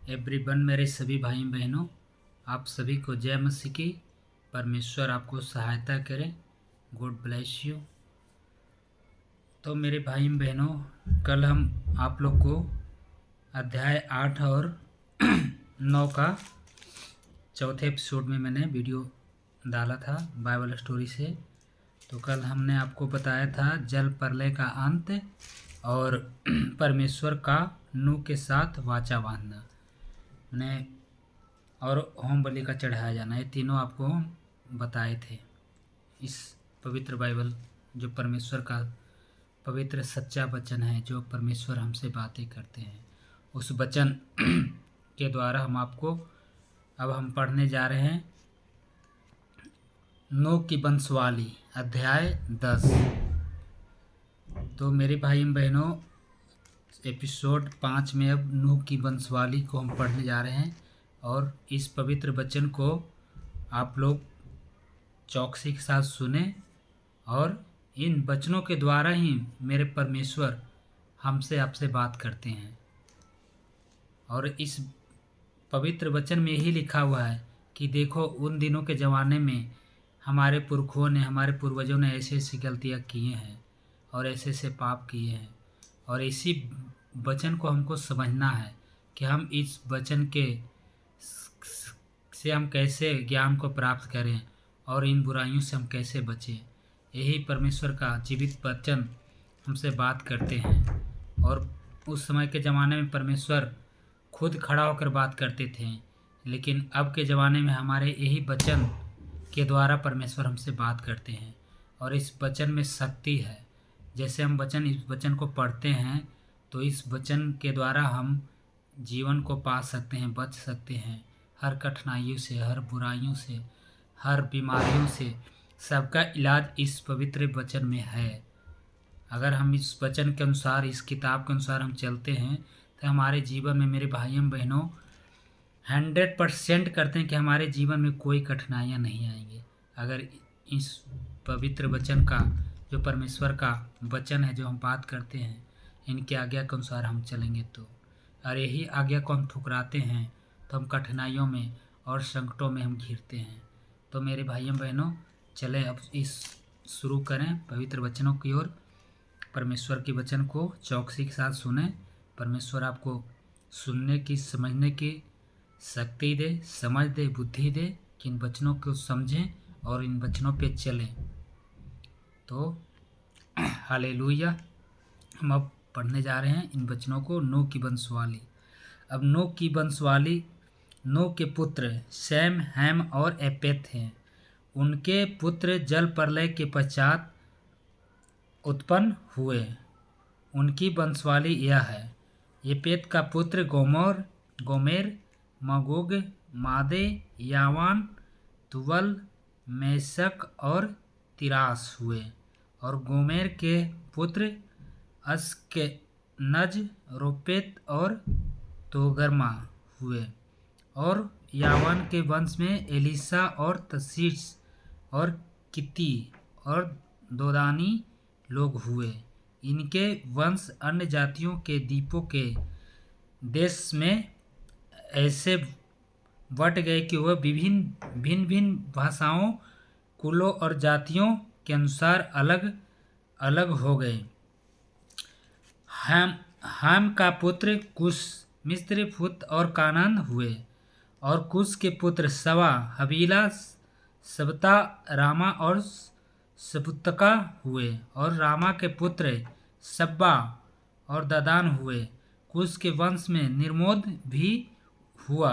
Everyone, मेरे सभी भाई बहनों, आप सभी को जय मसीह की। परमेश्वर आपको सहायता करे। God bless you. तो मेरे भाई बहनों, कल हम आप लोग को अध्याय 8 और 9 का चौथे एपिसोड में मैंने वीडियो डाला था बाइबल स्टोरी से। तो कल हमने आपको बताया था जल प्रलय का अंत और परमेश्वर का नूह के साथ वाचा बांधना मैंने और होम बलि का चढ़ाया जाना, ये तीनों आपको बताए थे। इस पवित्र बाइबल जो परमेश्वर का पवित्र सच्चा वचन है, जो परमेश्वर हमसे बातें करते हैं, उस वचन के द्वारा अब हम पढ़ने जा रहे हैं नूह की वंशवाली अध्याय 10। तो मेरे भाई बहनों, एपिसोड 5 में अब नूह की वंशवाली को हम पढ़ने जा रहे हैं और इस पवित्र वचन को आप लोग चौकसी के साथ सुने और इन वचनों के द्वारा ही मेरे परमेश्वर हमसे आपसे बात करते हैं। और इस पवित्र वचन में यही लिखा हुआ है कि देखो, उन दिनों के ज़माने में हमारे पुरखों ने, हमारे पूर्वजों ने ऐसे ऐसी गलतियाँ किए हैं और ऐसे ऐसे पाप किए हैं। और इसी वचन को हमको समझना है कि हम इस वचन के से हम कैसे ज्ञान को प्राप्त करें और इन बुराइयों से हम कैसे बचें। यही परमेश्वर का जीवित वचन हमसे बात करते हैं। और उस समय के ज़माने में परमेश्वर खुद खड़ा होकर बात करते थे, लेकिन अब के ज़माने में हमारे यही वचन के द्वारा परमेश्वर हमसे बात करते हैं। और इस वचन में शक्ति है। जैसे हम इस वचन को पढ़ते हैं तो इस वचन के द्वारा हम जीवन को पा सकते हैं, बच सकते हैं हर कठिनाइयों से, हर बुराइयों से, हर बीमारियों से। सबका इलाज इस पवित्र वचन में है। अगर हम इस वचन के अनुसार, इस किताब के अनुसार हम चलते हैं तो हमारे जीवन में, मेरे भाइयों बहनों, 100% करते हैं कि हमारे जीवन में कोई कठिनाइयाँ नहीं आएंगी। अगर इस पवित्र वचन का, जो परमेश्वर का वचन है, जो हम बात करते हैं, इनके आज्ञा के अनुसार हम चलेंगे तो। और यही आज्ञा को हम ठुकराते हैं तो हम कठिनाइयों में और संकटों में हम घिरते हैं। तो मेरे भाइयों बहनों, चलें अब इस शुरू करें पवित्र वचनों की ओर। परमेश्वर के वचन को चौकसी के साथ सुने। परमेश्वर आपको सुनने की, समझने की शक्ति दे, समझ दे, बुद्धि दे कि इन वचनों को समझें और इन वचनों पे चलें। तो हालेलुया। हम अब पढ़ने जा रहे हैं इन वचनों को, नूह की वंशवाली। अब नूह की वंशवाली, नूह के पुत्र शैम, हैम और एपेत हैं। उनके पुत्र जल प्रलय के पश्चात उत्पन्न हुए। उनकी वंशवाली यह है: एपेत का पुत्र गोमेर, मगोग, मादे, यावान, तुवल, मेशक और तिरास हुए। और गोमेर के पुत्र अस्केनज, रोपेत और तोगरमा हुए। और यावान के वंश में एलीशा और तशीश और कित्ती और दोदानी लोग हुए। इनके वंश अन्य जातियों के द्वीपों के देश में ऐसे बट गए कि वह भिन्न भिन्न भाषाओं, कुलों और जातियों के अनुसार अलग अलग हो गए। हाम का पुत्र कुश, मिस्र, फुत और कानान हुए। और कुश के पुत्र सवा, हबीला, सबता, रामा और सबुतका हुए। और रामा के पुत्र सब्बा और ददान हुए। कुश के वंश में निर्मोद भी हुआ।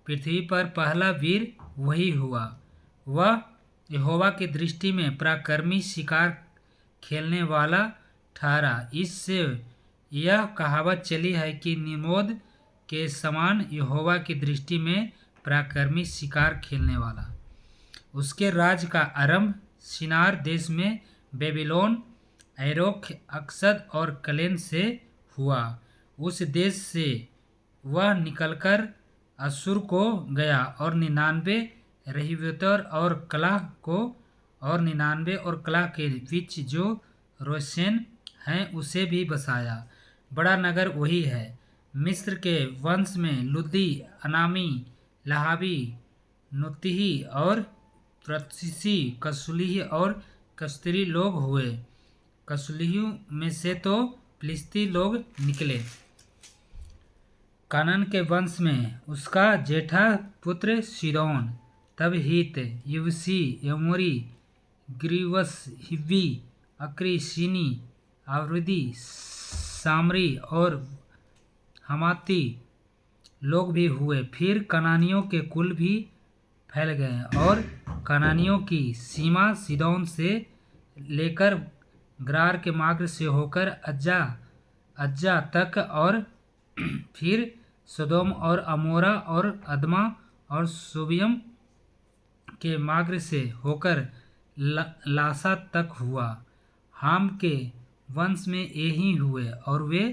पृथ्वी पर पहला वीर वही हुआ। वह यहोवा की दृष्टि में पराक्रमी, शिकार खेलने वाला ठहरा। इससे यह कहावत चली है कि निर्मोद के समान यहोवा की दृष्टि में पराक्रमी, शिकार खेलने वाला। उसके राज का आरंभ शिनार देश में बेबीलोन, एरोख, अक्सद और कलेन से हुआ। उस देश से वह निकलकर अश्शूर को गया और 99 रहीबोतर और कला के बीच जो रोशेन हैं उसे भी बसाया। बड़ा नगर वही है मिस्र के वंश में लुदी, अनामी, लहाबी, नुतिही और प्रत्सिसी, कसुली और कश्तरी लोग हुए। कसुलियों में से तो फिलिस्ती लोग निकले। कानान के वंश में उसका जेठा पुत्र सीदोन, तब हित, यबूसी, एमोरी, गिर्वस, हिब्बी, अक्री, सीनी, आवर्दी, सामरी और हमाती लोग भी हुए। फिर कनानियों के कुल भी फैल गए और कनानियों की सीमा सीदोन से लेकर गरार के मार्ग से होकर अज्जा तक और फिर सदोम और अमोरा और अदमा और सोबियम के मार्ग से होकर लासा तक हुआ। हाम के वंश में यही हुए और वे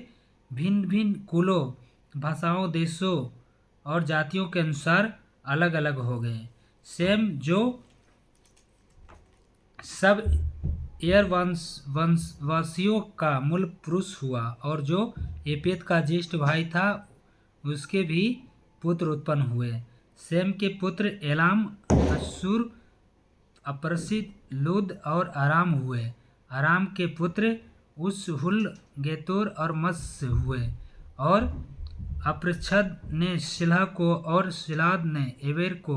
भिन्न भिन्न कुलों, भाषाओं, देशों और जातियों के अनुसार अलग अलग हो गए। सेम जो सब एर वंशवासियों का मूल पुरुष हुआ और जो एपेत का ज्येष्ठ भाई था, उसके भी पुत्र उत्पन्न हुए। सेम के पुत्र एलाम, अश्शूर, अपरसित, लूद और अराम हुए। अराम के पुत्र उस, हुल, गेतोर और मत्स्य हुए। और अप्रच्छद ने शिलह को और शिलाद ने एबेर को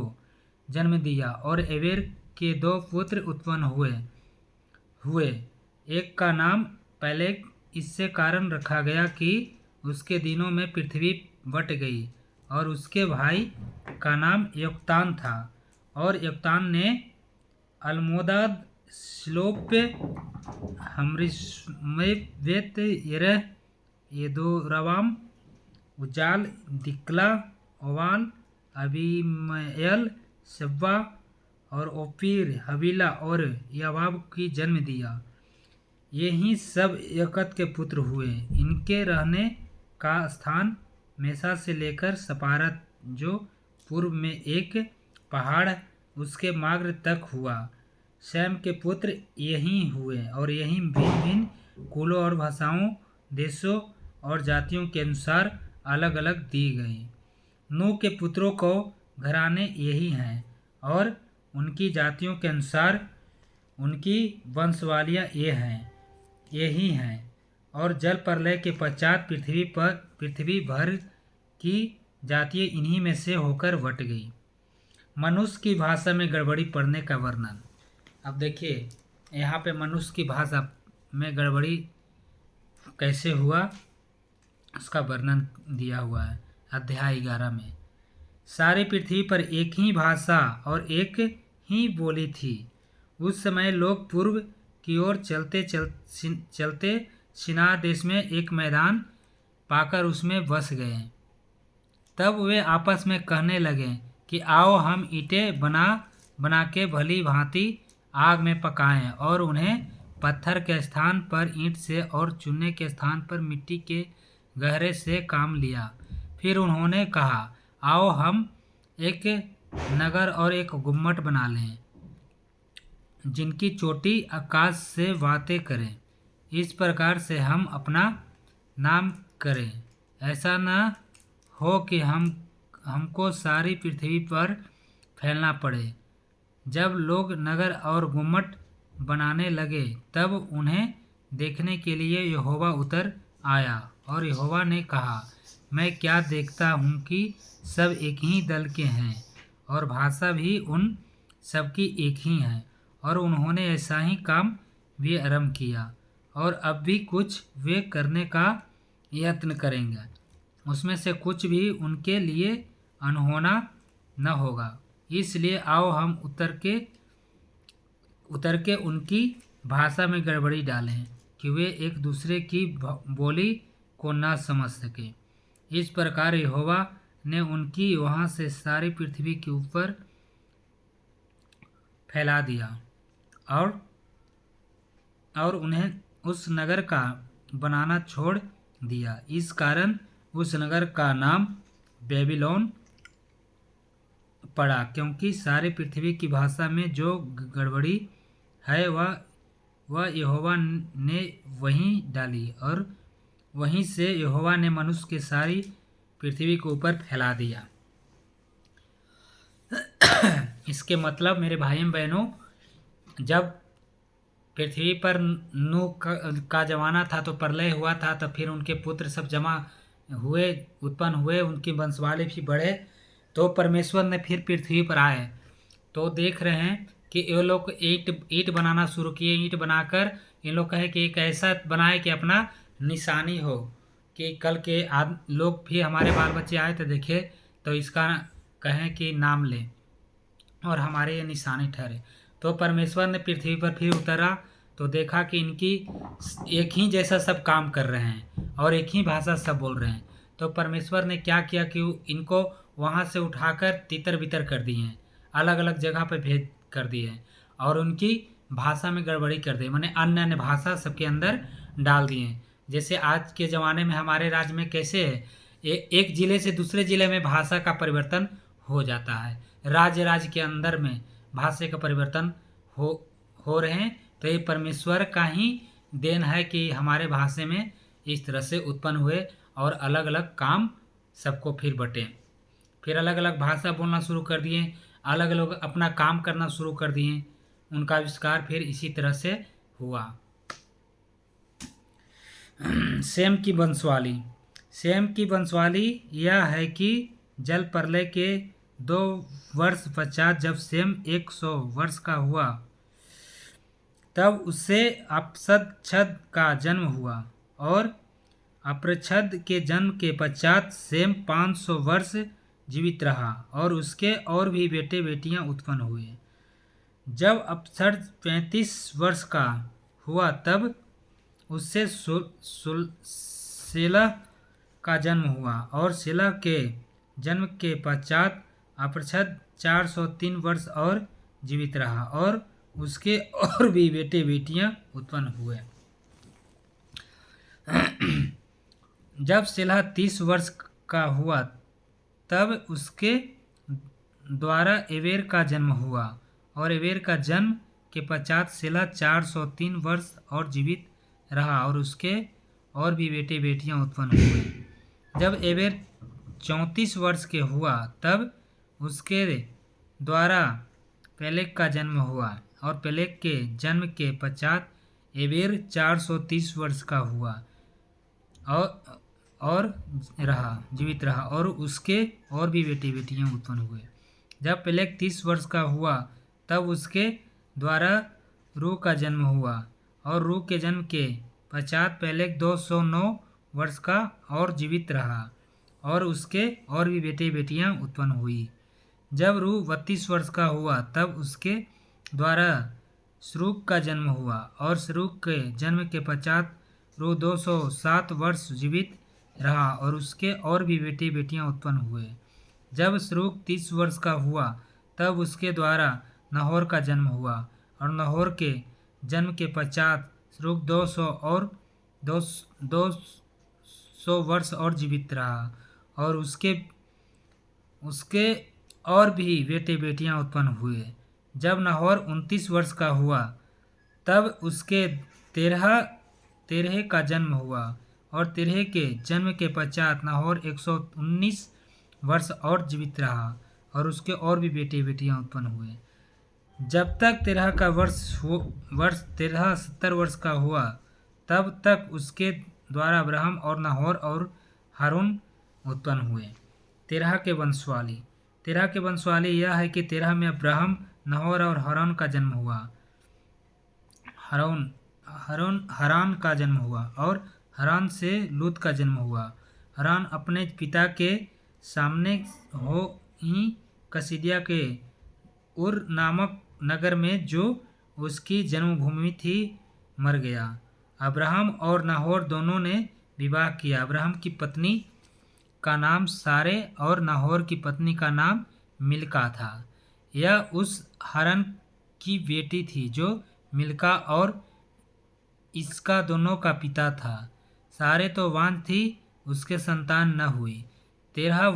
जन्म दिया और एबेर के 2 पुत्र उत्पन्न हुए। एक का नाम पेलेग इससे कारण रखा गया कि उसके दिनों में पृथ्वी बट गई, और उसके भाई का नाम योक्तान था। और योक्तान ने अलमोदाद, स्लोप, हमरिशमेवेत, येरह, येदोरवाम, उजाल, दिक्ला, ओवाल, अबीमयल, शब्बा और ओपीर, हवीला और याबाब की जन्म दिया। ये ही सब यकत के पुत्र हुए। इनके रहने का स्थान मेसा से लेकर सपारत, जो पूर्व में एक पहाड़, उसके मार्ग तक हुआ। शैम के पुत्र यही हुए और यही भिन्न भिन्न कुलों और भाषाओं, देशों और जातियों के अनुसार अलग अलग दी गई। नूह के पुत्रों को घराने यही हैं और उनकी जातियों के अनुसार उनकी वंशवालियाँ यही हैं। और जल प्रलय के पश्चात पृथ्वी भर की जातियाँ इन्हीं में से होकर बट गई। मनुष्य की भाषा में गड़बड़ी पड़ने का वर्णन। अब देखिए यहाँ पे मनुष्य की भाषा में गड़बड़ी कैसे हुआ, उसका वर्णन दिया हुआ है अध्याय 11 में। सारी पृथ्वी पर एक ही भाषा और एक ही बोली थी। उस समय लोग पूर्व की ओर चलते शिनार देश में एक मैदान पाकर उसमें बस गए। तब वे आपस में कहने लगे कि आओ हम ईंटें बना के भली भांति आग में पकाएं, और उन्हें पत्थर के स्थान पर ईंट से और चूने के स्थान पर मिट्टी के गहरे से काम लिया। फिर उन्होंने कहा, आओ हम एक नगर और एक गुम्मट बना लें, जिनकी चोटी आकाश से बातें करें। इस प्रकार से हम अपना नाम करें। ऐसा न हो कि हमको सारी पृथ्वी पर फैलना पड़े। जब लोग नगर और गुम्मट बनाने लगे, तब उन्हें देखने के लिए यहोवा उतर आया। और यहोवा ने कहा, मैं क्या देखता हूँ कि सब एक ही दल के हैं और भाषा भी उन सबकी एक ही है। और उन्होंने ऐसा ही काम भी आरंभ किया, और अब भी कुछ वे करने का यत्न करेंगे। उसमें से कुछ भी उनके लिए अनहोना न होगा। इसलिए आओ हम उतर के उनकी भाषा में गड़बड़ी डालें, कि वे एक दूसरे की बोली को न समझ सके। इस प्रकार यहोवा ने उनकी वहाँ से सारी पृथ्वी के ऊपर फैला दिया, और उन्हें उस नगर का बनाना छोड़ दिया। इस कारण उस नगर का नाम बेबीलोन पड़ा, क्योंकि सारी पृथ्वी की भाषा में जो गड़बड़ी है वह यहोवा ने वहीं डाली। और वहीं से यहोवा ने मनुष्य की सारी पृथ्वी के ऊपर फैला दिया। इसके मतलब मेरे भाई बहनों, जब पृथ्वी पर नूह का जमाना था तो प्रलय हुआ था, तो फिर उनके पुत्र सब जमा हुए, उत्पन्न हुए, उनकी वंशवाली भी बढ़े, तो परमेश्वर ने फिर पृथ्वी पर आए तो देख रहे हैं कि ये लोग ईंट बनाना शुरू किए। ईंट बनाकर इन लोग कहे कि एक ऐसा बनाए कि अपना निशानी हो, कि कल के लोग भी हमारे बाल बच्चे आए तो देखे तो इसका कहें कि नाम लें और हमारे ये निशानी ठहरे। तो परमेश्वर ने पृथ्वी पर फिर उतरा तो देखा कि इनकी एक ही जैसा सब काम कर रहे हैं और एक ही भाषा सब बोल रहे हैं। तो परमेश्वर ने क्या किया कि इनको वहाँ से उठाकर तितर बितर कर दिए हैं, अलग अलग जगह पर भेज कर दिए हैं और उनकी भाषा में गड़बड़ी कर दी, माने अन्य अन्य भाषा सबके अंदर डाल दिए हैं। जैसे आज के ज़माने में हमारे राज्य में कैसे है, एक ज़िले से दूसरे ज़िले में भाषा का परिवर्तन हो जाता है, राज्य के अंदर में भाषा का परिवर्तन हो रहे हैं। तो ये परमेश्वर का ही देन है कि हमारे भाषा में इस तरह से उत्पन्न हुए और अलग अलग काम सबको फिर बटे, फिर अलग अलग भाषा बोलना शुरू कर दिए, अलग अलग अपना काम करना शुरू कर दिए। उनका आविष्कार फिर इसी तरह से हुआ। सेम की वंशवाली यह है कि जल प्रलय के 2 वर्ष पश्चात जब सेम 100 वर्ष का हुआ तब उससे अपरछद का जन्म हुआ और अपरछद के जन्म के पश्चात सेम 500 वर्ष जीवित रहा और उसके और भी बेटे बेटियां उत्पन्न हुए। जब अपरछद 35 वर्ष का हुआ तब उससे शेलह का जन्म हुआ और शेलह के जन्म के पश्चात अपरछद 403 वर्ष और जीवित रहा और उसके और भी बेटे बेटियां उत्पन्न हुए। जब शेलह 30 वर्ष का हुआ तब उसके द्वारा एबेर का जन्म हुआ और एबेर का जन्म के पश्चात शेलह 403 वर्ष और जीवित रहा और उसके और भी बेटे बेटियां उत्पन्न हुए। जब एबेर 34 वर्ष के हुआ तब उसके द्वारा पेलेग का जन्म हुआ और पेलेग के जन्म के पश्चात एबेर 430 वर्ष का हुआ और जीवित रहा और उसके और भी बेटे बेटियां उत्पन्न हुए। जब पेलेग 30 वर्ष का हुआ तब उसके द्वारा रू का जन्म हुआ और रू के जन्म के पश्चात पेलेग 209 वर्ष का और जीवित रहा और उसके और भी बेटे बेटियां उत्पन्न हुई। जब रू 32 वर्ष का हुआ तब उसके द्वारा श्रूग का जन्म हुआ और श्रूग के जन्म के पश्चात रू 207 वर्ष जीवित रहा और उसके और भी बेटे बेटियां उत्पन्न हुए। जब श्रूग 30 वर्ष का हुआ तब उसके द्वारा नाहोर का जन्म हुआ और नाहोर के जन्म के पश्चात श्रूग 200 वर्ष और जीवित रहा और उसके और भी बेटे बेटियां उत्पन्न हुए। जब नाहोर 29 वर्ष का हुआ तब उसके तेरह का जन्म हुआ और तेरह के जन्म के पश्चात नाहोर 119 वर्ष और जीवित रहा और उसके और भी बेटे बेटियां उत्पन्न हुए। जब तक तेरह का वर्ष 70 वर्ष का हुआ तब तक उसके द्वारा अब्राहम और नाहोर और हारून उत्पन्न हुए। तेरह के वंशवाली यह है कि तेरह में अब्राहम, नाहोर और हारून का जन्म हुआ। हारान का जन्म हुआ और हारान से लूत का जन्म हुआ। हारान अपने पिता के सामने हो ही कसीदिया के उर नामक नगर में जो उसकी जन्मभूमि थी मर गया। अब्राहम और नाहोर दोनों ने विवाह किया। अब्राहम की पत्नी का नाम सारे और नाहोर की पत्नी का नाम मिल्का था। यह उस हारान की बेटी थी जो मिल्का और इसका दोनों का पिता था। सारे तो वांझ थी, उसके संतान न हुई। तेरह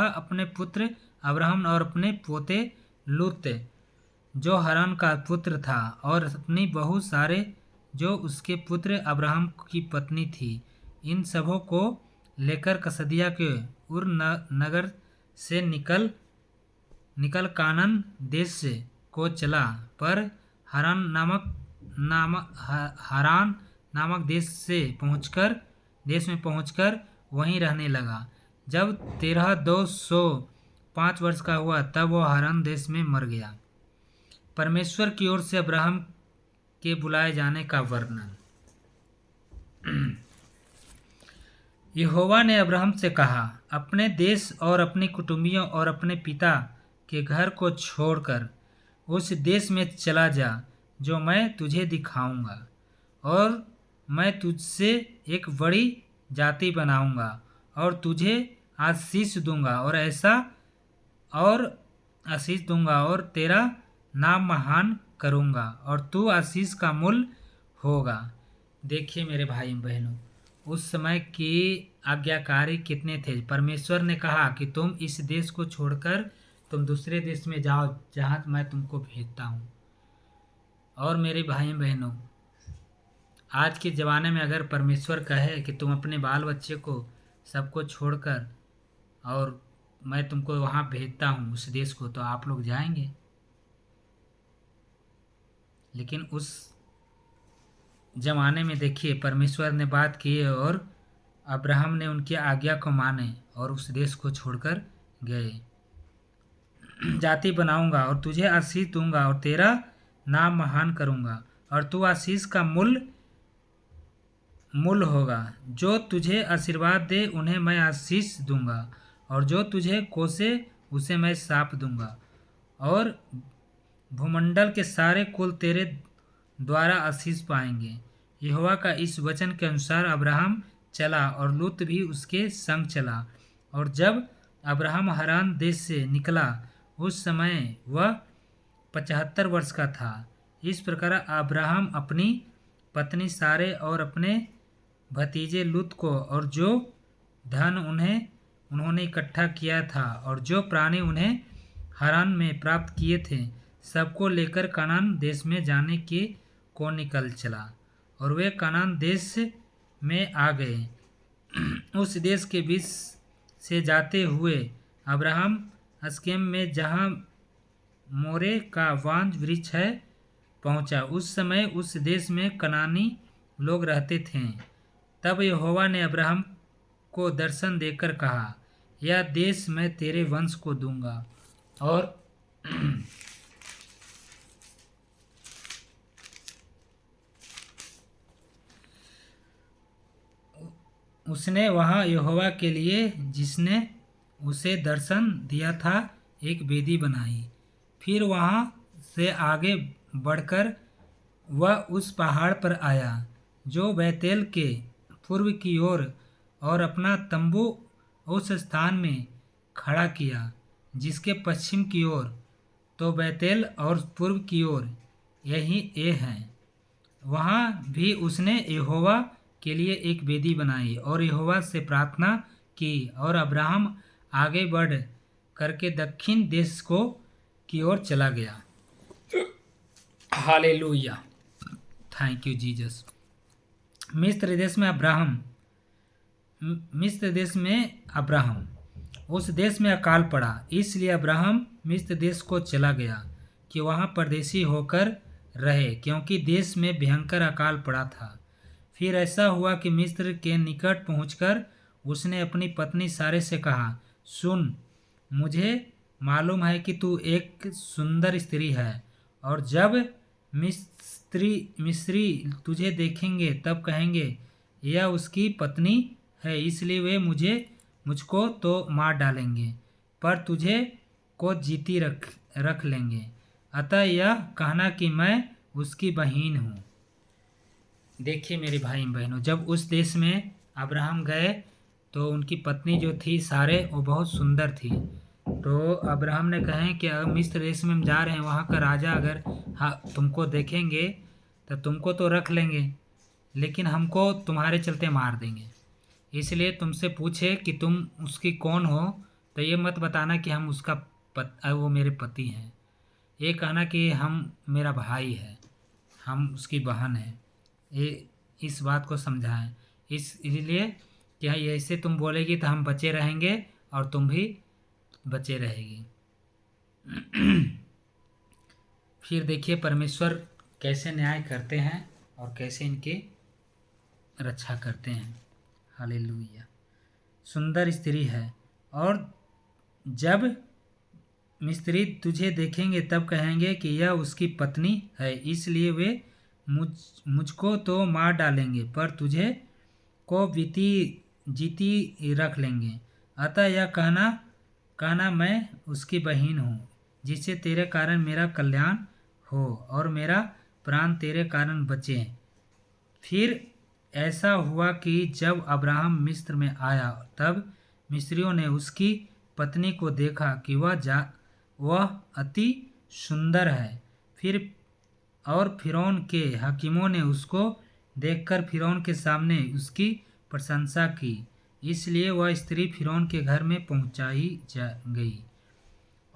अपने पुत्र अब्राहम और अपने पोते लूत जो हारान का पुत्र था और अपनी बहुत सारे जो उसके पुत्र अब्राहम की पत्नी थी, इन सबों को लेकर कसदिया के उर नगर से निकल कानान देश को चला, पर हारान नामक देश में पहुंचकर वहीं रहने लगा। जब 205 वर्ष का हुआ तब वो हारान देश में मर गया। परमेश्वर की ओर से अब्राहम के बुलाए जाने का वर्णन। यहोवा ने अब्राहम से कहा, अपने देश और अपने कुटुंबियों और अपने पिता के घर को छोड़कर उस देश में चला जा जो मैं तुझे दिखाऊंगा, और मैं तुझसे एक बड़ी जाति बनाऊंगा और तुझे आशीष दूंगा और तेरा नाम महान करूंगा और तू आशीष का मूल होगा। देखिए मेरे भाई बहनों, उस समय की आज्ञाकारी कितने थे। परमेश्वर ने कहा कि तुम इस देश को छोड़कर तुम दूसरे देश में जाओ जहाँ मैं तुमको भेजता हूँ। और मेरे भाई बहनों, आज के ज़माने में अगर परमेश्वर कहे कि तुम अपने बाल बच्चे को सबको छोड़कर और मैं तुमको वहाँ भेजता हूँ उस देश को, तो आप लोग जाएंगे? लेकिन उस ज़माने में देखिए परमेश्वर ने बात की और अब्राहम ने उनकी आज्ञा को माने और उस देश को छोड़कर गए। जाति बनाऊंगा और तुझे आशीष दूंगा और तेरा नाम महान करूंगा और तू आशीष का मूल होगा। जो तुझे आशीर्वाद दे उन्हें मैं आशीष दूंगा और जो तुझे कोसे उसे मैं शाप दूंगा, और भूमंडल के सारे कुल तेरे द्वारा आशीष पाएंगे। यहोवा का इस वचन के अनुसार अब्राहम चला और लूत भी उसके संग चला। और जब अब्राहम हारान देश से निकला उस समय वह 75 वर्ष का था। इस प्रकार अब्राहम अपनी पत्नी सारे और अपने भतीजे लूत को और जो धन उन्होंने इकट्ठा किया था और जो प्राणी उन्हें हारान में प्राप्त किए थे सबको लेकर कनान देश में जाने को निकल चला, और वे कनान देश में आ गए। उस देश के बीच से जाते हुए अब्राहम अस्केम में जहाँ मोरे का वांज वृक्ष है पहुँचा। उस समय उस देश में कनानी लोग रहते थे। तब यहोवा ने अब्राहम को दर्शन देकर कहा, यह देश मैं तेरे वंश को दूंगा। और उसने वहाँ यहोवा के लिए जिसने उसे दर्शन दिया था एक वेदी बनाई। फिर वहाँ से आगे बढ़कर वह उस पहाड़ पर आया जो बैतेल के पूर्व की ओर और अपना तंबू उस स्थान में खड़ा किया जिसके पश्चिम की ओर तो बैतेल और पूर्व की ओर यही ये हैं। वहाँ भी उसने यहोवा के लिए एक वेदी बनाई और यहोवा से प्रार्थना की, और अब्राहम आगे बढ़ करके दक्षिण देश की ओर चला गया। Hallelujah, thank you Jesus. मिस्र देश में अब्राहम उस देश में अकाल पड़ा, इसलिए अब्राहम मिस्र देश को चला गया कि वहाँ परदेशी होकर रहे, क्योंकि देश में भयंकर अकाल पड़ा था। फिर ऐसा हुआ कि मिस्र के निकट पहुंचकर उसने अपनी पत्नी सारे से कहा, सुन, मुझे मालूम है कि तू एक सुंदर स्त्री है, और जब मिस्री तुझे देखेंगे तब कहेंगे यह उसकी पत्नी है, इसलिए वे मुझको तो मार डालेंगे पर तुझे को जीती रख लेंगे। अतः यह कहना कि मैं उसकी बहन हूँ। देखिए मेरे भाई बहनों, जब उस देश में अब्राहम गए तो उनकी पत्नी जो थी सारे वो बहुत सुंदर थी। तो अब्राहम ने कहे कि अगर मिस्र देश में हम जा रहे हैं, वहाँ का राजा अगर तुमको देखेंगे तो तुमको तो रख लेंगे, लेकिन हमको तुम्हारे चलते मार देंगे। इसलिए तुमसे पूछे कि तुम उसकी कौन हो, तो ये मत बताना कि हम वो मेरे पति हैं। ये कहना कि हम मेरा भाई है, हम उसकी बहन है। ये इस बात को समझाएं। इसलिए कि ऐसे तुम बोलेगी तो हम बचे रहेंगे और तुम भी बचे रहेगी। फिर देखिए परमेश्वर कैसे न्याय करते हैं और कैसे इनकी रक्षा करते हैं। हालेलुया। सुंदर स्त्री है, और जब मिस्त्री तुझे देखेंगे तब कहेंगे कि यह उसकी पत्नी है, इसलिए वे मुझको तो मार डालेंगे, पर तुझे को जीती रख लेंगे। अतः यह कहना मैं उसकी बहन हूँ, जिससे तेरे कारण मेरा कल्याण हो और मेरा प्राण तेरे कारण बचे। फिर ऐसा हुआ कि जब अब्राहम मिस्र में आया, तब मिस्रियों ने उसकी पत्नी को देखा कि वह अति सुंदर है। और फिरौन के हकीमों ने उसको देखकर फिरौन के सामने उसकी प्रशंसा की, इसलिए वह स्त्री फिरौन के घर में पहुंचाई गई।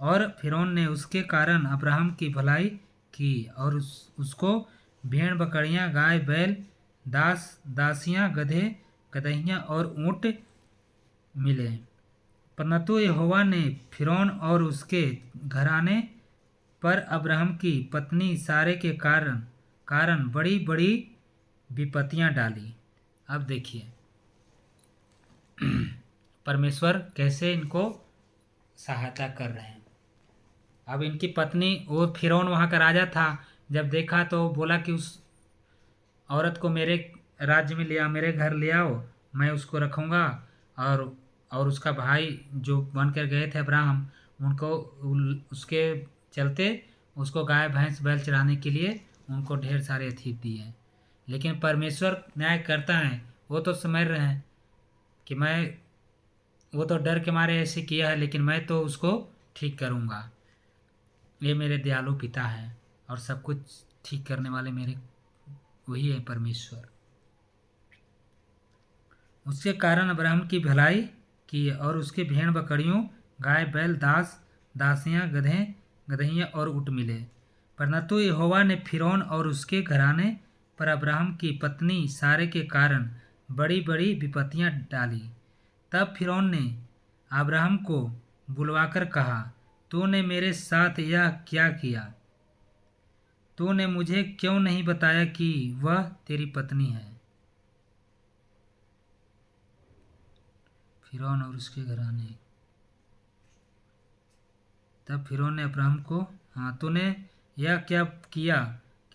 और फिरौन ने उसके कारण अब्राहम की भलाई की और उसको भेड़ बकरियां, गाय बैल, दासियां, गधे गदहियां और ऊँट मिले। परंतु यहोवा ने फिरौन और उसके घराने पर अब्राहम की पत्नी सारे के कारण बड़ी बड़ी विपत्तियां डाली। अब देखिए परमेश्वर कैसे इनको सहायता कर रहे हैं। अब इनकी पत्नी, वो फिरौन वहाँ का राजा था, जब देखा तो बोला कि उस औरत को मेरे राज्य में ले आओ, मेरे घर ले आओ, मैं उसको रखूँगा। और उसका भाई जो बन कर गए थे अब्राहम, उनको उसके चलते उसको गाय भैंस बैल चराने के लिए उनको ढेर सारे अतिथि दिए। लेकिन परमेश्वर न्याय करता है, वो तो समझ रहे हैं कि वो तो डर के मारे ऐसे किया है, लेकिन मैं तो उसको ठीक करूँगा। ये मेरे दयालु पिता हैं और सब कुछ ठीक करने वाले मेरे वही है परमेश्वर। उसके कारण अब्राहम की भलाई की और उसके भेड़ बकरियों, गाय बैल, दासियां, गदहियां और ऊँट मिले। परंतु यहोवा ने फिरौन और उसके घराने पर अब्राहम की पत्नी सारे के कारण बड़ी बड़ी विपत्तियां डाली। तब फिरौन ने अब्राहम को बुलवाकर कहा, तूने मेरे साथ यह क्या किया? तूने मुझे क्यों नहीं बताया कि वह तेरी पत्नी है? फिरौन और उसके घराने। तब फिरौन ने अब्राहम को, हाँ, तूने यह क्या किया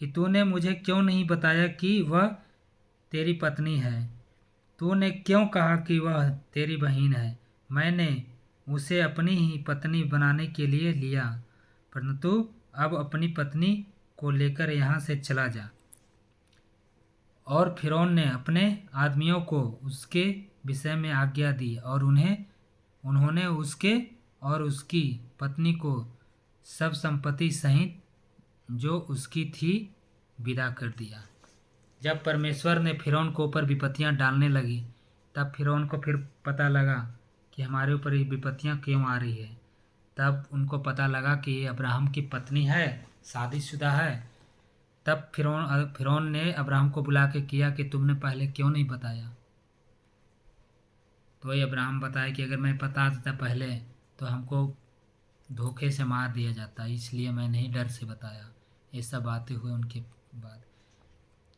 कि तूने मुझे क्यों नहीं बताया कि वह तेरी पत्नी है? तूने क्यों कहा कि वह तेरी बहन है? मैंने उसे अपनी ही पत्नी बनाने के लिए लिया, परंतु अब अपनी पत्नी को लेकर यहाँ से चला जा। और फिरौन ने अपने आदमियों को उसके विषय में आज्ञा दी और उन्होंने उसके और उसकी पत्नी को सब संपत्ति सहित जो उसकी थी विदा कर दिया। जब परमेश्वर ने फिरौन को ऊपर विपत्तियां डालने लगी, तब फिरौन को फिर पता लगा कि हमारे ऊपर ये विपत्तियां क्यों आ रही है। तब उनको पता लगा कि ये अब्राहम की पत्नी है, शादीशुदा है। तब फिरौन ने अब्राहम को बुला के किया कि तुमने पहले क्यों नहीं बताया? तो ये अब्राहम बताया कि अगर मैं बता देता पहले तो हमको धोखे से मार दिया जाता, इसलिए मैं नहीं डर से बताया। ये सब बातें हुए उनके बाद।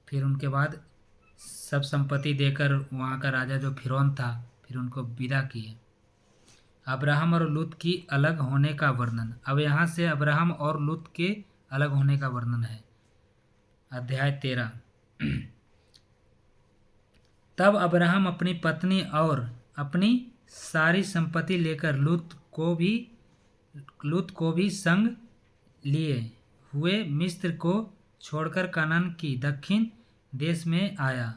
फिर उनके बाद सब संपत्ति देकर वहाँ का राजा जो फिरौन था, फिर उनको विदा किए। अब्राहम और लूत की अलग होने का वर्णन। अब यहाँ से अब्राहम और लूत के अलग होने का वर्णन है। अध्याय 13। तब अब्राहम अपनी पत्नी और अपनी सारी संपत्ति लेकर लूत को भी संग लिए हुए मिस्र को छोड़कर कनान की दक्षिण देश में आया।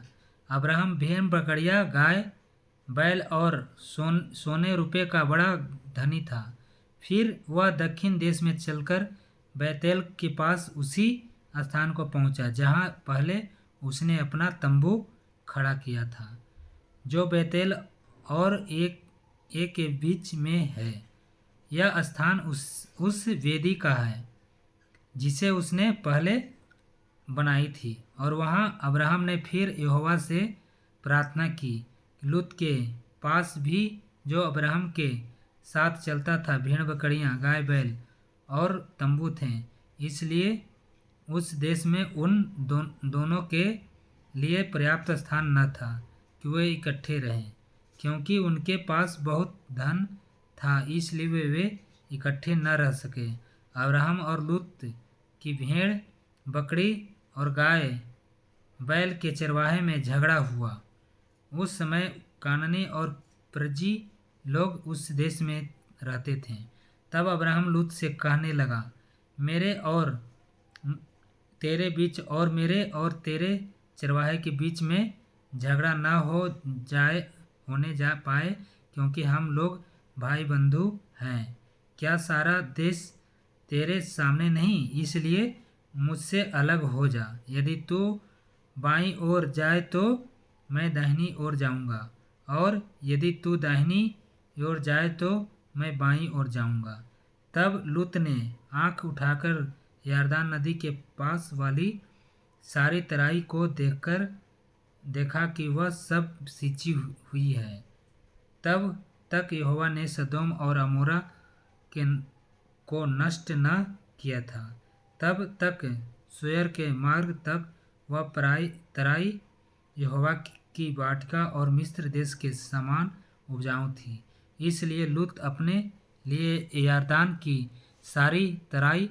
अब्राहम भेड़ बकरियां, गाय बैल और सोने रुपये का बड़ा धनी था। फिर वह दक्षिण देश में चलकर बैतेल के पास उसी स्थान को पहुंचा जहां पहले उसने अपना तंबू खड़ा किया था, जो बैतेल और एक के बीच में है। यह स्थान उस वेदी का है जिसे उसने पहले बनाई थी। और वहाँ अब्राहम ने फिर यहोवा से प्रार्थना की। लूत के पास भी जो अब्राहम के साथ चलता था भेड़ बकरियाँ, गाय बैल और तंबू थे, इसलिए उस देश में उन दोनों के लिए पर्याप्त स्थान न था कि वे इकट्ठे रहें, क्योंकि उनके पास बहुत धन था, इसलिए वे इकट्ठे न रह सके। अब्राहम और लूत की भेड़ बकरी और गाय बैल के चरवाहे में झगड़ा हुआ। उस समय कानानी और परिज्जी लोग उस देश में रहते थे। तब अब्राहम लूत से कहने लगा, मेरे और तेरे बीच और मेरे और तेरे चरवाहे के बीच में झगड़ा न होने जा पाए, क्योंकि हम लोग भाई बंधु हैं। क्या सारा देश तेरे सामने नहीं? इसलिए मुझसे अलग हो जा। यदि तू बाईं ओर जाए तो मैं दाहिनी ओर जाऊंगा, और यदि तू दाहिनी ओर जाए तो मैं बाईं ओर जाऊंगा। तब लूत ने आंख उठाकर यरदान नदी के पास वाली सारी तराई को देखा कि वह सब सींची हुई है। तब तक यहोवा ने सदोम और अमोरा को नष्ट न किया था। तब तक सोयर के मार्ग तक वह तराई यहोवा की वाटिका और मिस्र देश के समान उपजाऊ थी। इसलिए लूत अपने लिए यरदान की सारी तराई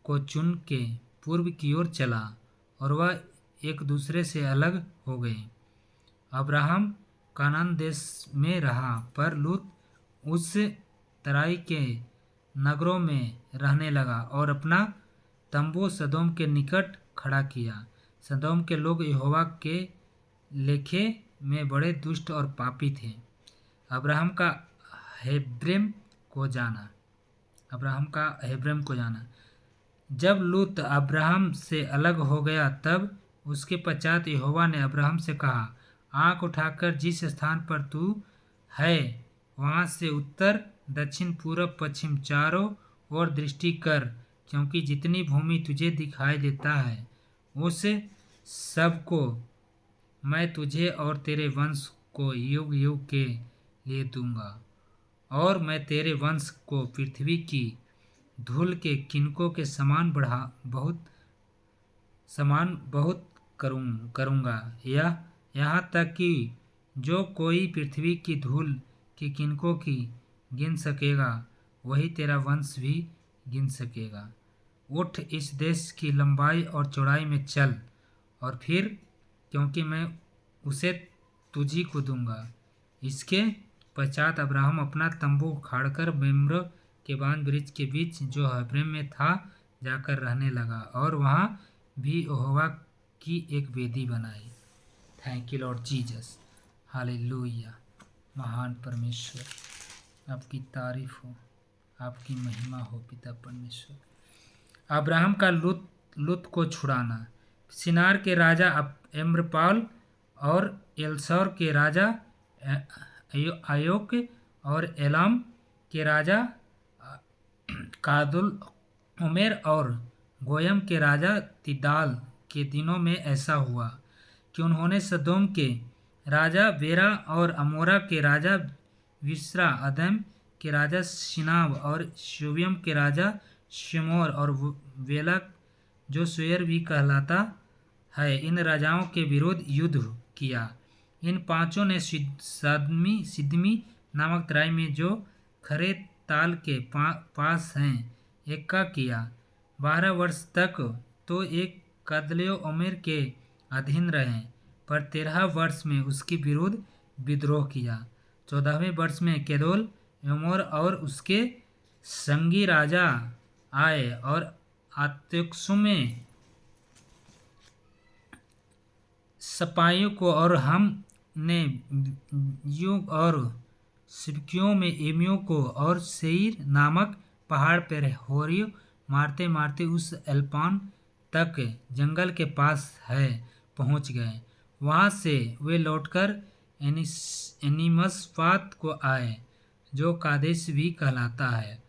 को चुन के पूर्व की ओर चला, और वह एक दूसरे से अलग हो गए। अब्राहम कनान देश में रहा, पर लूत उस तराई के नगरों में रहने लगा और अपना तंबू सदोम के निकट खड़ा किया। सदोम के लोग यहोवा के लेखे में बड़े दुष्ट और पापी थे। अब्राहम का हेब्रोन को जाना। जब लूत अब्राहम से अलग हो गया, तब उसके पश्चात यहोवा ने अब्राहम से कहा, आँख उठाकर जिस स्थान पर तू है वहाँ से उत्तर दक्षिण पूरब पश्चिम चारों ओर दृष्टि कर, क्योंकि जितनी भूमि तुझे दिखाई देता है उस सब को मैं तुझे और तेरे वंश को युग युग के लिए दूंगा, और मैं तेरे वंश को पृथ्वी की धूल के किनकों के समान बहुत करूँगा। यहाँ तक कि जो कोई पृथ्वी की धूल के किनकों की गिन सकेगा, वही तेरा वंश भी गिन सकेगा। उठ, इस देश की लंबाई और चौड़ाई में चल, और फिर, क्योंकि मैं उसे तुझी को दूंगा। इसके पश्चात अब्राहम अपना तंबू उखाड़कर मेम्रे के बांज वृक्ष के बीच जो हेब्रोन में था जाकर रहने लगा, और वहाँ भी यहोवा की एक वेदी बनाई। Thank you Lord Jesus. Hallelujah. महान परमेश्वर, आपकी तारीफ हो, आपकी महिमा हो पिता परमेश्वर। अब्राहम का लूत को छुड़ाना। शिनार के राजा एम्रपाल और एलसौर के राजा आयोक और एलाम के राजा कादुल उमेर और गोयम के राजा तिदाल के दिनों में ऐसा हुआ कि उन्होंने सदोम के राजा बेरा और अमोरा के राजा विस्रा, अदम के राजा शिनाब और शोबियम के राजा शेमोर और वेला जो सोयर भी कहलाता है, इन राजाओं के विरुद्ध युद्ध किया। इन पांचों ने सिदमी नामक तराई में जो खरे ताल के पास हैं एक्का किया। 12 वर्ष तक तो एक कदलेओ उमेर के अधीन रहे, पर 13 वर्ष में उसके विरुद्ध विद्रोह किया। 14वें वर्ष में केदोल योमोर और उसके संगी राजा आए और आत्यक्सु में सपाइयों को और हम ने युग और सिबकियों में एमियों को और सेईर नामक पहाड़ पर होरियों मारते मारते उस एल्पान तक जंगल के पास है पहुंच गए। वहां से वे लौटकर एनीमसपात को आए, जो कादेश भी कहलाता है,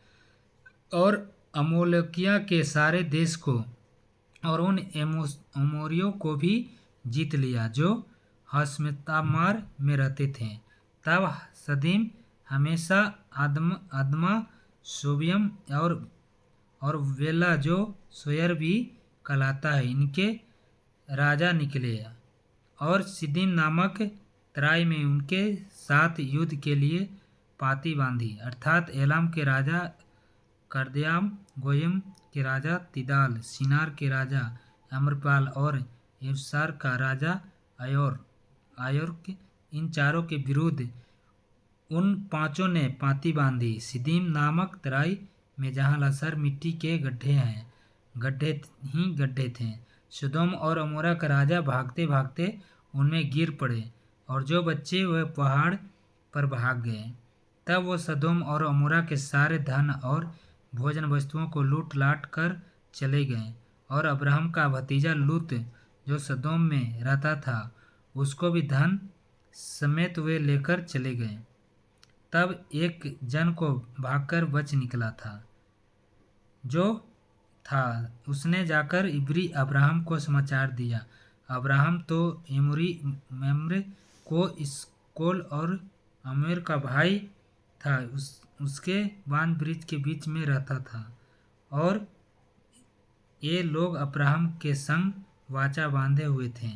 और अमोलकिया के सारे देश को और उन एमोरियों को भी जीत लिया जो हशमतामार में रहते थे। तब सदीम हमेशा अदमा सोबियम और वेला जो सोयर भी कहलाता है इनके राजा निकले और सिद्दीम नामक तराई में उनके साथ युद्ध के लिए पाती बांधी, अर्थात एलाम के राजा करदयाम, गोयम के राजा तिदाल, सिनार के राजा अमरपाल और एवसार का राजा आयोर के इन चारों के विरुद्ध उन पांचों ने पाती बांधी सिद्दीम नामक तराई में, जहाँ लसर मिट्टी के गड्ढे ही गड्ढे थे। सदोम और अमोरा का राजा भागते भागते उनमें गिर पड़े और जो बच्चे वह पहाड़ पर भाग गए। तब वो सदोम और अमोरा के सारे धन और भोजन वस्तुओं को लूट लाट कर चले गए और अब्राहम का भतीजा लूत जो सदोम में रहता था उसको भी धन समेत वे लेकर चले गए। तब एक जन को भागकर बच निकला था जो था उसने जाकर इब्री अब्राहम को समाचार दिया। अब्राहम तो मेम्रे को इस्कोल और अमेर का भाई था, उसके बान ब्रिज के बीच में रहता था और ये लोग अब्राहम के संग वाचा बांधे हुए थे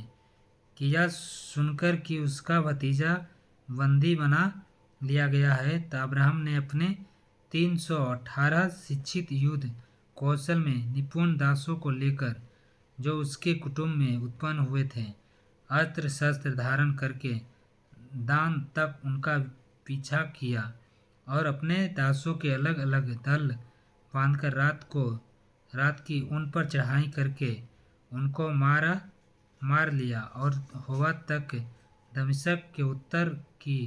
कि यह सुनकर कि उसका भतीजा बंदी बना लिया गया है। तो अब्राहम ने अपने 318 शिक्षित युद्ध कौशल में निपुण दासों को लेकर जो उसके कुटुंब में उत्पन्न हुए थे अस्त्र शस्त्र धारण करके दान तक उनका पीछा किया और अपने दासों के अलग अलग दल बांधकर रात की उन पर चढ़ाई करके उनको मार लिया और होवा तक दमिश्क के उत्तर की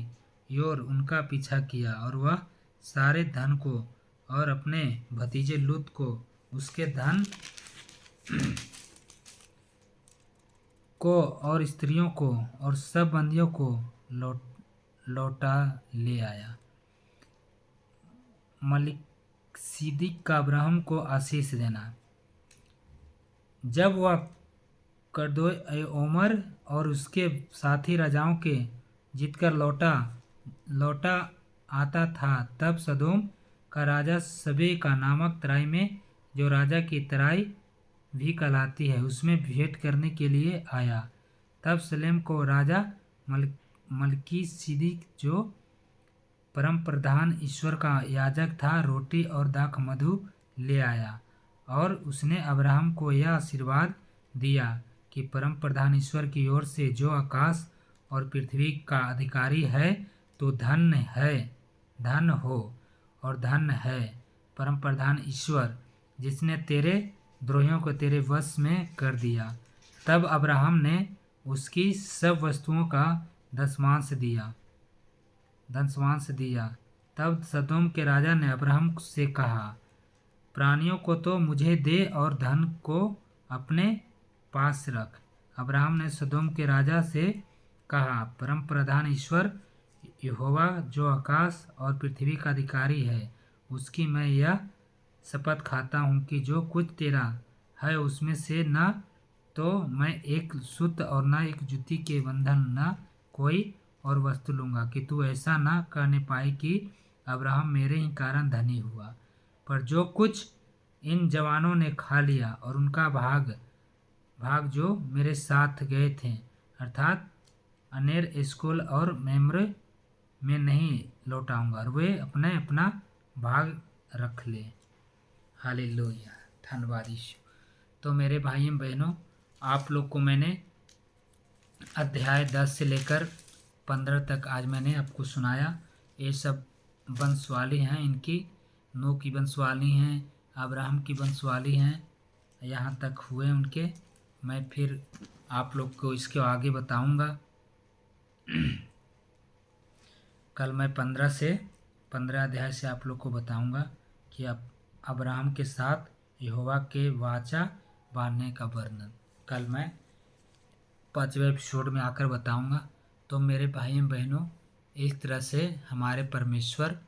ओर उनका पीछा किया और वह सारे धन को और अपने भतीजे लूत को उसके धन को और स्त्रियों को और सब बंदियों को लौटा ले आया। मलिकसिदिक का अब्राहम को आशीष देना। जब वह करदोय ओमर और उसके साथी राजाओं के जीतकर लौटा आता था तब सदोम का राजा सबे का नामक तराई में जो राजा की तराई भी कहलाती है उसमें भेंट करने के लिए आया। तब सलेम को राजा मलिकिसिदिक जो परम प्रधान ईश्वर का याजक था रोटी और दाख मधु ले आया और उसने अब्राहम को यह आशीर्वाद दिया कि परम प्रधान ईश्वर की ओर से जो आकाश और पृथ्वी का अधिकारी है तो धन हो और धन है परम प्रधान ईश्वर जिसने तेरे द्रोहियों को तेरे वश में कर दिया। तब अब्राहम ने उसकी सब वस्तुओं का दशमांश दिया। तब सदोम के राजा ने अब्राहम से कहा, प्राणियों को तो मुझे दे और धन को अपने पास रख। अब्राहम ने सदोम के राजा से कहा, परम प्रधान ईश्वर यहोवा जो आकाश और पृथ्वी का अधिकारी है उसकी मैं यह शपथ खाता हूँ कि जो कुछ तेरा है उसमें से न तो मैं एक सूत और न एक जूती के बंधन न कोई और वस्तु लूँगा कि तू ऐसा न करने पाए कि अब्राहम मेरे ही कारण धनी हुआ। पर जो कुछ इन जवानों ने खा लिया और उनका भाग जो मेरे साथ गए थे अर्थात अनेर एस्कोल और मेम्रे में नहीं लौटाऊंगा और वे अपना भाग रख ले। हालेलुया, धन्यवाद यीशु। तो मेरे भाइयों बहनों, आप लोग को मैंने अध्याय 10 से लेकर 15 तक आज मैंने आपको सुनाया। ये सब वंशवाली हैं, इनकी नूह की वंशवाली हैं, अब्राहम की वंशवाली हैं, यहाँ तक हुए उनके। मैं फिर आप लोग को इसके आगे बताऊंगा। कल मैं 15 अध्याय से आप लोग को बताऊंगा कि अब्राहम के साथ यहोवा के वाचा बांधने का वर्णन कल मैं 5वें एपिसोड में आकर बताऊंगा। तो मेरे भाइयों बहनों, इस तरह से हमारे परमेश्वर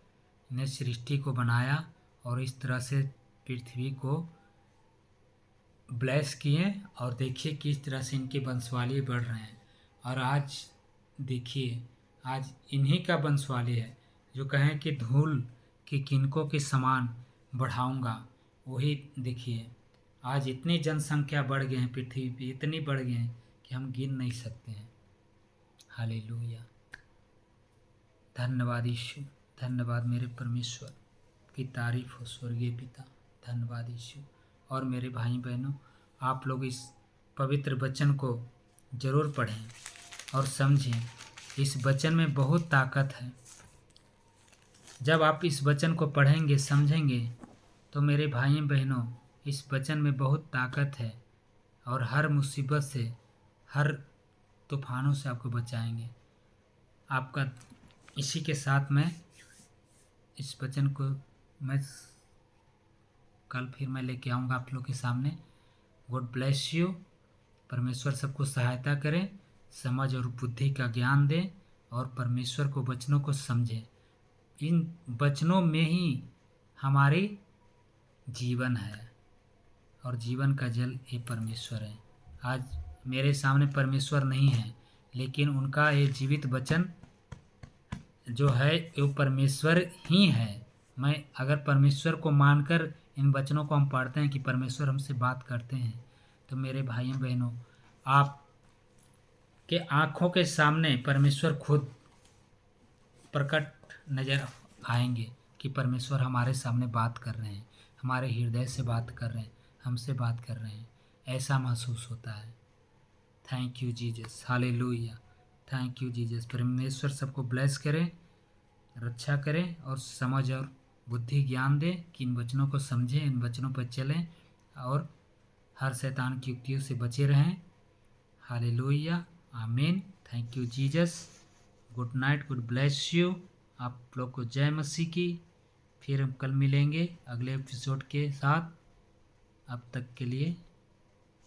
ने सृष्टि को बनाया और इस तरह से पृथ्वी को ब्लेस किए और देखिए किस तरह से इनके वंशवाली बढ़ रहे हैं। और आज देखिए, आज इन्हीं का वंशवाली है जो कहें कि धूल की किनकों के समान बढ़ाऊंगा। वही देखिए, आज इतनी जनसंख्या बढ़ गए हैं पृथ्वी पे, इतनी बढ़ गए हैं कि हम गिन नहीं सकते हैं। हालेलुया। धन्यवाद यीशु, धन्यवाद मेरे परमेश्वर, की तारीफ हो स्वर्गीय पिता। धन्यवाद यीशु। और मेरे भाई बहनों, आप लोग इस पवित्र वचन को जरूर पढ़ें और समझें। इस वचन में बहुत ताकत है। जब आप इस वचन को पढ़ेंगे, समझेंगे, तो मेरे भाई बहनों, इस वचन में बहुत ताकत है और हर मुसीबत से, हर तूफानों से आपको बचाएंगे। आपका इसी के साथ मैं इस वचन को मैं कल फिर मैं लेके आऊँगा आप लोग के सामने। God bless you. परमेश्वर सबको सहायता करें, समझ और बुद्धि का ज्ञान दें और परमेश्वर को वचनों को समझें। इन वचनों में ही हमारी जीवन है और जीवन का जल ये परमेश्वर है। आज मेरे सामने परमेश्वर नहीं है, लेकिन उनका ये जीवित वचन जो है वो परमेश्वर ही है। मैं अगर परमेश्वर को मानकर इन वचनों को हम पढ़ते हैं कि परमेश्वर हमसे बात करते हैं, तो मेरे भाइयों बहनों, आप के आँखों के सामने परमेश्वर खुद प्रकट नज़र आएंगे कि परमेश्वर हमारे सामने बात कर रहे हैं, हमारे हृदय से बात कर रहे हैं, हमसे बात कर रहे हैं। ऐसा महसूस होता है। Thank you Jesus, hallelujah. Thank you Jesus. परमेश्वर सबको ब्लेस करें, रक्षा करें और समझ और बुद्धि ज्ञान दे कि इन वचनों को समझें, इन वचनों पर चलें और हर शैतान की युक्तियों से बचे रहें। हालेलुया, आमीन। Thank you Jesus. Good night, good bless you. आप लोग को जय मसीह की। फिर हम कल मिलेंगे अगले एपिसोड के साथ। अब तक के लिए